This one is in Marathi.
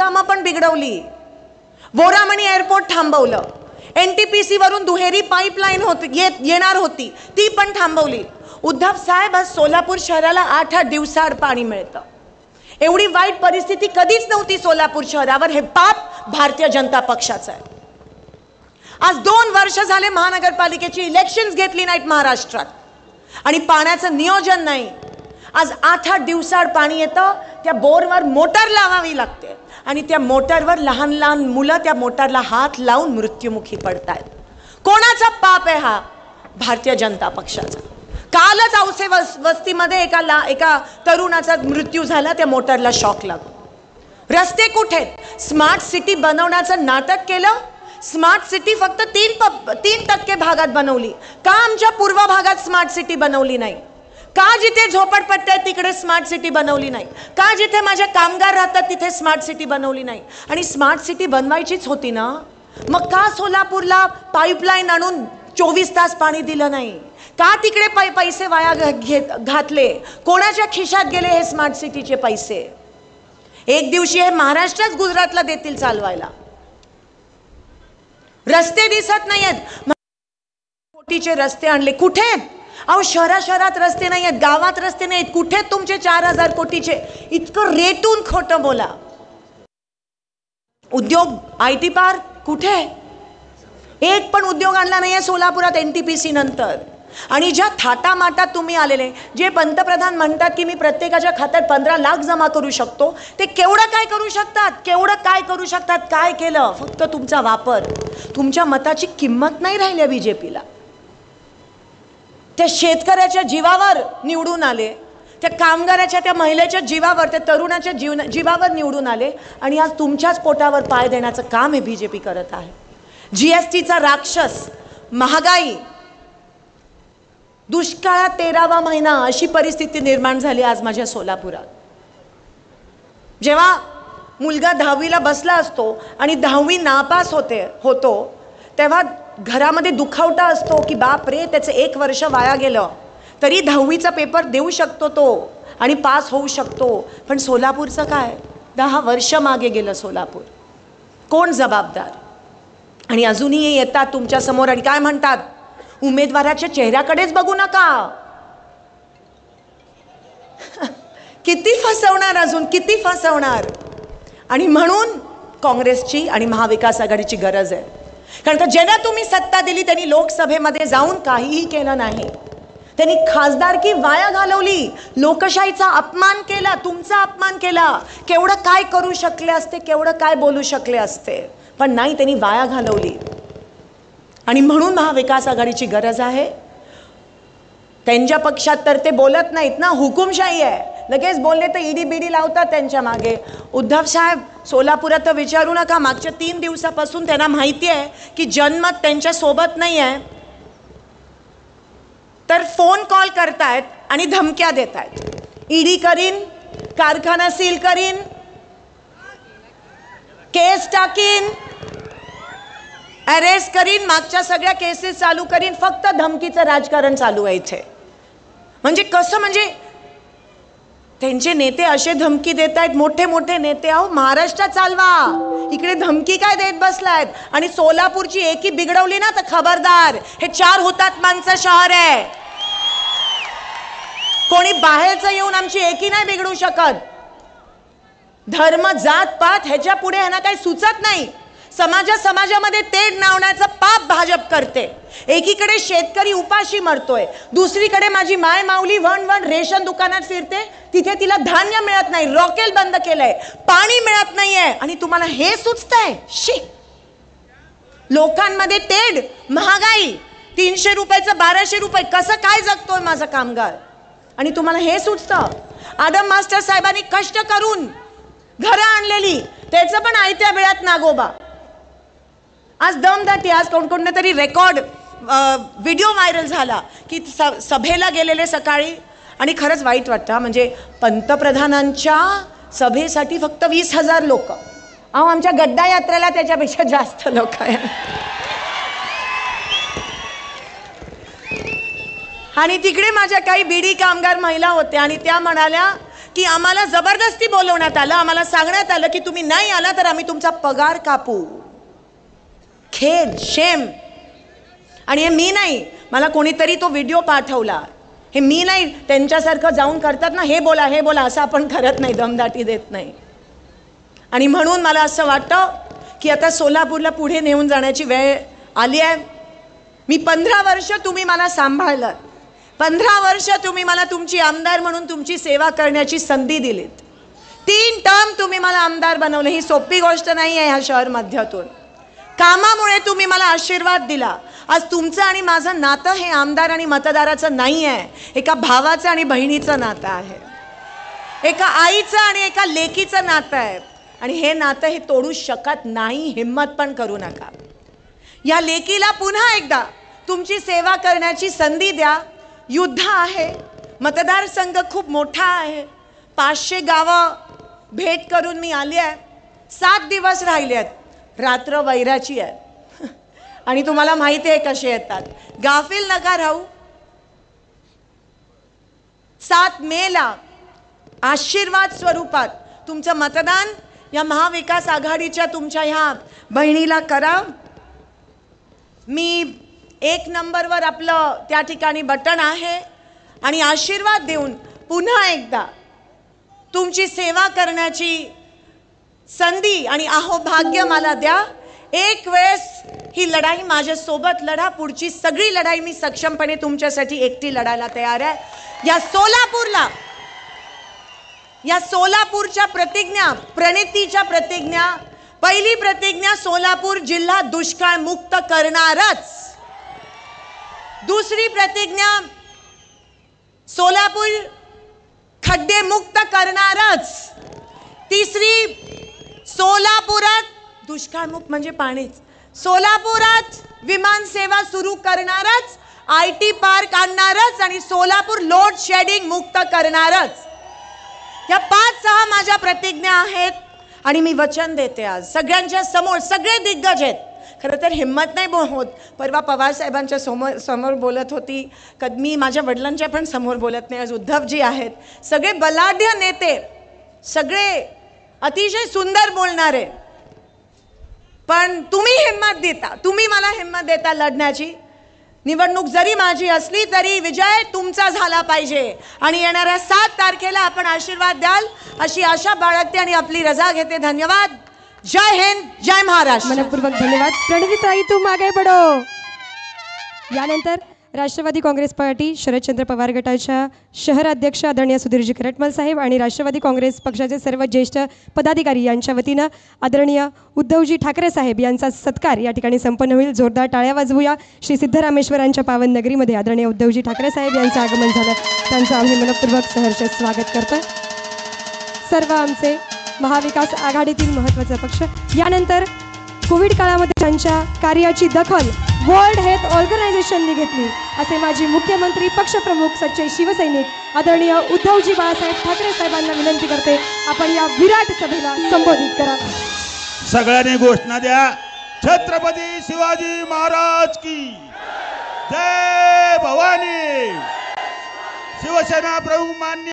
कामं पण बिघडवली. बोरामणी एअरपोर्ट थांबवलं. NTPC वरून दुहेरी पाईपलाईन येणार होती, ती पण थांबवली. उद्धव साहेब, आज सोलापूर शहराला 8-8 दिवसाआड पाणी मिळतं. एवढी वाईट परिस्थिती कधीच नव्हती सोलापूर शहरावर. हे पाप भारतीय जनता पक्षाचं आहे. आज 2 वर्ष झाले महानगरपालिकेची इलेक्शन्स घेतली नाहीत महाराष्ट्रात आणि पाण्याचं नियोजन नाही. आज 8-8 दिवसाआड पाणी येतं. त्या बोरवर मोटर लावावी लागते आणि त्या मोटरवर लहान लहान मुलं त्या मोटरला हात लावून मृत्युमुखी पडतायत. कोणाचा पाप आहे हा? भारतीय जनता पक्षाचा. कालच औसे वस्तीमध्ये एका तरुणाचा मृत्यू झाला त्या मोटरला शॉक लागून. रस्ते कुठे? स्मार्ट सिटी बनवण्याचं नाटक केलं. स्मार्ट सिटी फक्त 3% भागात बनवली. का आमच्या पूर्व भागात स्मार्ट सिटी बनवली नाही? का जिथे झोपडपट्ट्या आहेत तिकडे स्मार्ट सिटी बनवली नाही? का जिथे माझे कामगार राहतात तिथे स्मार्ट सिटी बनवली नाही? आणि स्मार्ट सिटी बनवायचीच होती ना, मग का सोलापूरला पाईपलाईन आणून 24 तास पाणी दिलं नाही? का तिकडे पैसे वाया घातले? कोणाच्या खिशात गेले हे स्मार्ट सिटीचे पैसे? एक दिवशी हे महाराष्ट्रच गुजरातला देतील चालवायला. रस्ते दिसत नाहीयेत. कोटीचे रस्ते आणले कुठे? अहो शहरात रस्ते नाही आहेत, गावात रस्ते नाहीत. कुठे तुमचे 4000 कोटीचे? इतकं रेटून खोटं बोला. उद्योग IT पार्क कुठे? एक पण उद्योग आणला नाहीये सोलापुरात NTPC नंतर. आणि ज्या थाटामाटात तुम्ही आलेले, जे पंतप्रधान म्हणतात की मी प्रत्येकाच्या खात्यात 15 लाख जमा करू शकतो, ते केवढं काय करू शकतात? केवढं काय करू शकतात? काय केलं? फक्त तुमचा वापर. तुमच्या मताची किंमत नाही राहिली BJPला. त्या शेतकऱ्याच्या जीवावर निवडून आले, त्या कामगाराच्या, त्या महिलेच्या जीवावर, त्या तरुणाच्या जीवावर निवडून आले आणि आज तुमच्याच पोटावर पाय देण्याचं काम हे BJP करत आहे. GSTचा राक्षस, महागाई, दुष्काळात 13वा महिना, अशी परिस्थिती निर्माण झाली आज माझ्या सोलापुरात. जेव्हा मुलगा 10वीला बसला असतो आणि 10वी नापास होतो तेव्हा घरामध्ये दुखावटा असतो की बाप रे, त्याचं 1 वर्ष वाया गेलं. तरी 10वीचा पेपर देऊ शकतो तो आणि पास होऊ शकतो. पण सोलापूरचं काय? 10 वर्ष मागे गेलं सोलापूर. कोण जबाबदार? आणि अजूनही येतात तुमच्या समोर आणि काय म्हणतात? उमेदवाराच्या चेहऱ्याकडेच बघू नका. किती फसवणार, अजून किती फसवणार? आणि म्हणून काँग्रेसची आणि महाविकास आघाडीची गरज आहे. कारण का ज्यांना तुम्ही सत्ता दिली त्यांनी लोकसभेमध्ये जाऊन काहीही केलं नाही. त्यांनी खासदारकी वाया घालवली, लोकशाहीचा अपमान केला, तुमचा अपमान केला. केवढं काय करू शकले असते, केवढं काय बोलू शकले असते, पण नाही, त्यांनी वाया घालवली. आणि म्हणून महाविकास आघाडीची गरज आहे. त्यांच्या पक्षात तर ते बोलत नाहीत ना, हुकुमशाही आहे. लगेच बोलले तर ईडी लावतात त्यांच्या मागे. उद्धव साहेब, सोलापुरात तर विचारू नका. मागच्या 3 दिवसापासून त्यांना माहिती आहे की जनमत त्यांच्या सोबत नाही आहे, तर फोन कॉल करतायत आणि धमक्या देत आहेत. ईडी करीन, कारखाना सील करीन, केस टाकीन, अरेस्ट करीन, मागच्या सगळ्या केसेस चालू करीन. फक्त धमकीचं राजकारण चालू आहे इथे. म्हणजे कसं? म्हणजे त्यांचे नेते असे धमकी देत आहेत, मोठे मोठे नेते. अहो महाराष्ट्रात चालवा, इकडे धमकी काय देत बसलायत? आणि सोलापूरची एकी बिघडवली ना तर खबरदार. हे 4 हुतात्म्यांचं शहर आहे. कोणी बाहेरचं येऊन आमची एकी नाही बिघडू शकत. धर्म, जात पात ह्याच्या पुढे ह्यांना काही सुचत नाही. समाजामध्ये तेढ नावण्याचं पाप भाजप करते. एकीकडे शेतकरी उपाशी मरतोय, दुसरीकडे माझी माय माऊली वण रेशन दुकानात फिरते, तिथे तिला धान्य मिळत नाही, रॉकेल बंद केलंय, पाणी मिळत नाहीये, आणि तुम्हाला हे सुचतंय? शी. लोकांमध्ये तेढ, महागाई, 300 रुपयाचं 1200 रुपये, कसं काय जगतोय माझा कामगार, आणि तुम्हाला हे सुचतं? आदम मास्टर साहेबांनी कष्ट करून घरं आणलेली, त्याचं पण आयत्या वेळात नागोबा. आज दमदाटी, आज कोणकोणते तरी रेकॉर्ड व्हिडिओ व्हायरल झाला की सभेला गेलेले सकाळी, आणि खरंच वाईट वाटतं. म्हणजे पंतप्रधानांच्या सभेसाठी फक्त 20,000 लोक. अहो आमच्या गड्डा यात्रेला त्याच्यापेक्षा जास्त लोक आहे. आणि तिकडे माझ्या काही बीडी कामगार महिला होत्या आणि त्या म्हणाल्या की आम्हाला जबरदस्ती बोलवण्यात आलं, आम्हाला सांगण्यात आलं की तुम्ही नाही आला तर आम्ही तुमचा पगार कापू. खेद, शेम. आणि हे मी नाही, मला कोणीतरी तो व्हिडिओ पाठवला. हे मी नाही, त्यांच्यासारखं जाऊन करतात ना, हे बोला हे बोला, असं आपण करत नाही, दमदाटी देत नाही. आणि म्हणून मला असं वाटतं की आता सोलापूरला पुढे नेऊन जाण्याची वेळ आली आहे. मी 15 वर्ष तुम्ही मला सांभाळलं, 15 वर्ष तुम्ही मला तुमची आमदार म्हणून तुमची सेवा करण्याची संधी दिलीत. 3 टर्म तुम्ही मला आमदार बनवले. ही सोपी गोष्ट नाही आहे ह्या शहर मध्यातून. कामामुळे तुम्ही मला आशीर्वाद दिला. आज तुमचं आणि माझं नातं हे आमदार आणि मतदाराचं नाही आहे, एका भावाचं आणि बहिणीचं नातं आहे, एका आईचं आणि एका लेकीचं नातं आहे. आणि हे नातं हे तोडू शकत नाही, हिम्मत पण करू नका. या लेकीला पुन्हा एकदा तुमची सेवा करण्याची संधी द्या. युद्ध आहे, मतदारसंघ खूप मोठा आहे, 500 गावं भेट करून मी आली आहे. 7 दिवस राहिले आहेत, रात्र वैराची आहे आणि तुम्हाला माहिती आहे कसे येतात. गाफील नका राहू. 7 मेला आशीर्वाद स्वरूपात तुमचं मतदान या महाविकास आघाडीच्या तुमच्या ह्या बहिणीला करा. मी 1 नंबरवर आपलं त्या ठिकाणी बटन आहे आणि आशीर्वाद देऊन पुन्हा एकदा तुमची सेवा करण्याची संधी आणि अहोभाग्य मला द्या. एक वेळेस ही लढाई माझ्यासोबत लढा, पुढची सगळी लढाई मी सक्षमपणे तुमच्यासाठी एकटी लढायला तयार आहे. या सोलापूरच्या प्रतिज्ञा, प्रणितीच्या प्रतिज्ञा, पहिली प्रतिज्ञा सोलापूर जिल्हा दुष्काळ मुक्त करणारच. दुसरी प्रतिज्ञा सोलापूर खड्डे मुक्त करणारच. तिसरी सोलापुरात दुष्काळमुक्त म्हणजे पाणीच, सोलापुरात विमान सेवा सुरू करणारच, IT पार्क आणणारच आणि सोलापूर लोड शेडिंग मुक्त करणारच. या 5-6 माझ्या प्रतिज्ञा आहेत आणि मी वचन देते आज सगळ्यांच्या समोर. सगळे दिग्गज आहेत. खरं तर हिम्मत नाही होत. परवा पवार साहेबांच्या समोर बोलत होती, मी माझ्या वडिलांच्या पण समोर बोलत नाही. आज उद्धवजी आहेत. सगळे बलाढ्य नेते, सगळे अतिशय सुंदर बोलणारे. पण तुम्ही हिम्मत देता, तुम्ही मला हिम्मत देता लढण्याची. निवडणूक जरी माझी असली तरी विजय तुमचा झाला पाहिजे आणि येणाऱ्या 7 तारखेला आपण आशीर्वाद द्याल अशी आशा बाळगते आणि आपली रजा घेते. धन्यवाद. जय हिंद, जय महाराष्ट्र. मनपूर्वक धन्यवाद. प्रणितीताई तुम आगे बढ़ो. यानंतर राष्ट्रवादी काँग्रेस पार्टी शरदचंद्र पवार गटाच्या शहर अध्यक्ष आदरणीय सुधीरजी खरटमल साहेब आणि राष्ट्रवादी काँग्रेस पक्षाचे सर्व ज्येष्ठ पदाधिकारी यांच्या वतीनं आदरणीय उद्धवजी ठाकरे साहेब यांचा सत्कार या ठिकाणी संपन्न होईल. जोरदार टाळ्या वाजवूया. श्री सिद्धरामेश्वरांच्या पावन नगरीमध्ये आदरणीय उद्धवजी ठाकरे साहेब यांचं आगमन झालं, त्यांचं आम्ही मनपूर्वक सहर्ष स्वागत करतो. सर्व आमचे महाविकास आघाडीतील महत्त्वाचा पक्ष. यानंतर कोविड काळामध्ये त्यांच्या कार्याची दखल वर्ल्ड हेल्थ ऑर्गनायझेशनने घेतली असे माजी मुख्यमंत्री पक्षप्रमुख सच्चे शिवसैनिक आदरणीय उद्धवजी बाळासाहेब ठाकरे साहेबांना विनंती करते, आपण या विराट सभेला संबोधित करा. सगळ्यांनी घोषणा द्या. छत्रपती शिवाजी महाराज की जय. भवानी. शिवसेना प्रमुख मान्य